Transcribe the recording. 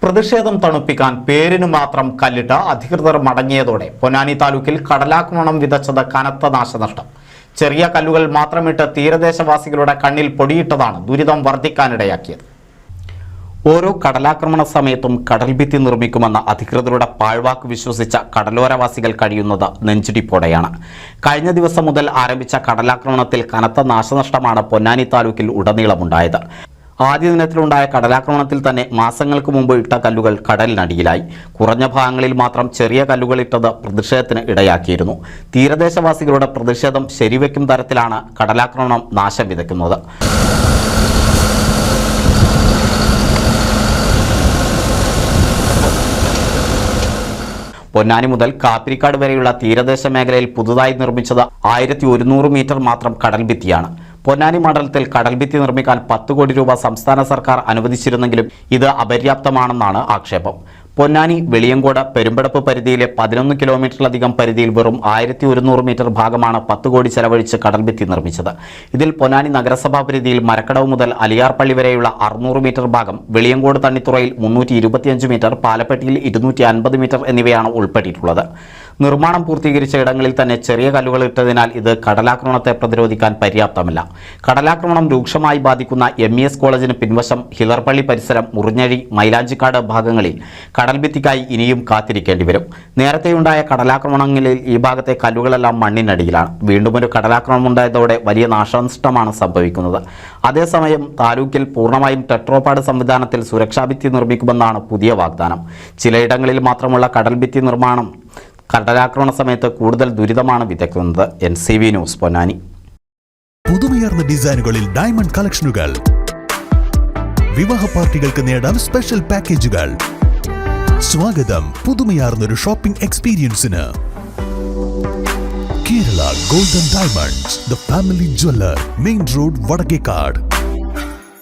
പ്രതിഷേധം തണുപ്പിക്കാൻ പേരിനു മാത്രം കല്ലിട്ട് അധികൃതർ മടങ്ങിയതോടെ പൊന്നാനി താലൂക്കിൽ കടലാക്രമണം വിതച്ചത് കനത്ത നാശനഷ്ടം. ചെറിയ കല്ലുകൾ മാത്രമിട്ട് തീരദേശവാസികളുടെ കണ്ണിൽ പൊടിയിട്ടതാണ് ദുരിതം വർദ്ധിക്കാനിടയാക്കിയത്. ഓരോ കടലാക്രമണ സമയത്തും കടൽഭിത്തി നിർമ്മിക്കുമെന്ന അധികൃതരുടെ പാഴ്വാക്ക് വിശ്വസിച്ച കടലോരവാസികൾ കഴിയുന്നത് നെഞ്ചിടിപ്പോടെയാണ്. കഴിഞ്ഞ ദിവസം മുതൽ ആരംഭിച്ച കടലാക്രമണത്തിൽ കനത്ത നാശനഷ്ടമാണ് പൊന്നാനി താലൂക്കിൽ ഉടനീളമുണ്ടായത്. ആദ്യ ദിനത്തിലുണ്ടായ കടലാക്രമണത്തിൽ തന്നെ മാസങ്ങൾക്ക് മുമ്പ് ഇട്ട കല്ലുകൾ കടലിനടിയിലായി. കുറഞ്ഞ ഭാഗങ്ങളിൽ മാത്രം ചെറിയ കല്ലുകൾ ഇട്ടത് പ്രതിഷേധത്തിന് ഇടയാക്കിയിരുന്നു. തീരദേശവാസികളുടെ പ്രതിഷേധം ശരിവെക്കും തരത്തിലാണ് കടലാക്രമണം നാശം വിതയ്ക്കുന്നത്. പൊന്നാനി മുതൽ കാപ്പിരിക്കാട് വരെയുള്ള തീരദേശ മേഖലയിൽ പുതുതായി നിർമ്മിച്ചത് 1100 മീറ്റർ മാത്രം കടൽഭിത്തിയാണ്. പൊന്നാനി മണ്ഡലത്തിൽ കടൽഭിത്തി നിർമ്മിക്കാൻ 10 കോടി രൂപ സംസ്ഥാന സർക്കാർ അനുവദിച്ചിരുന്നെങ്കിലും ഇത് അപര്യാപ്തമാണെന്നാണ് ആക്ഷേപം. പൊന്നാനി വെളിയങ്കോട് പെരുമ്പടപ്പ് പരിധിയിലെ 11 കിലോമീറ്ററിലധികം പരിധിയിൽ വെറും 1100 മീറ്റർ ഭാഗമാണ് 10 കോടി ചെലവഴിച്ച് കടൽഭിത്തി നിർമ്മിച്ചത്. ഇതിൽ പൊന്നാനി നഗരസഭാ പരിധിയിൽ മരക്കടവ് മുതൽ അലിയാർപ്പള്ളി വരെയുള്ള 600 മീറ്റർ ഭാഗം, വെളിയങ്കോട് തണ്ണിത്തുറയിൽ 325 മീറ്റർ, പാലപ്പെട്ടിയിൽ 250 മീറ്റർ എന്നിവയാണ് ഉൾപ്പെട്ടിട്ടുള്ളത്. നിർമ്മാണം പൂർത്തീകരിച്ച ഇടങ്ങളിൽ തന്നെ ചെറിയ കല്ലുകൾ ഇട്ടതിനാൽ ഇത് കടലാക്രമണത്തെ പ്രതിരോധിക്കാൻ പര്യാപ്തമല്ല. കടലാക്രമണം രൂക്ഷമായി ബാധിക്കുന്ന MES കോളേജിന് പിൻവശം, ഹിലർപ്പള്ളി പരിസരം, മുറിഞ്ഞഴി, മൈലാഞ്ചിക്കാട് ഭാഗങ്ങളിൽ കടൽഭിത്തിക്കായി ഇനിയും കാത്തിരിക്കേണ്ടി വരും. നേരത്തെയുണ്ടായ കടലാക്രമണങ്ങളിൽ ഈ ഭാഗത്തെ കല്ലുകളെല്ലാം മണ്ണിനടിയിലാണ്. വീണ്ടും ഒരു കടലാക്രമണം ഉണ്ടായതോടെ വലിയ നാശനഷ്ടമാണ് സംഭവിക്കുന്നത്. അതേസമയം താലൂക്കിൽ പൂർണ്ണമായും ടെട്രോപാഡ് സംവിധാനത്തിൽ സുരക്ഷാഭിത്തി നിർമ്മിക്കുമെന്നാണ് പുതിയ വാഗ്ദാനം. ചിലയിടങ്ങളിൽ മാത്രമുള്ള കടൽഭിത്തി നിർമ്മാണം കടലാക്രമണ സമയത്ത് കൂടുതൽ ദുരിതമാണ് വിതയ്ക്കുന്നത്. NCV news, Ponnani. പുതുമയാർന്ന ഡിസൈനുകളിൽ ഡയമണ്ട് കളക്ഷനുകൾ, വിവാഹ പാർട്ടികൾക്ക് നേടാൻ സ്പെഷ്യൽ പാക്കേജുകൾ. സ്വാഗതം പുതുമയാർന്നൊരു ഷോപ്പിംഗ് എക്സ്പീരിയൻസിന്. Kerala golden diamonds, the family jeweller, main road, Vadakkekad.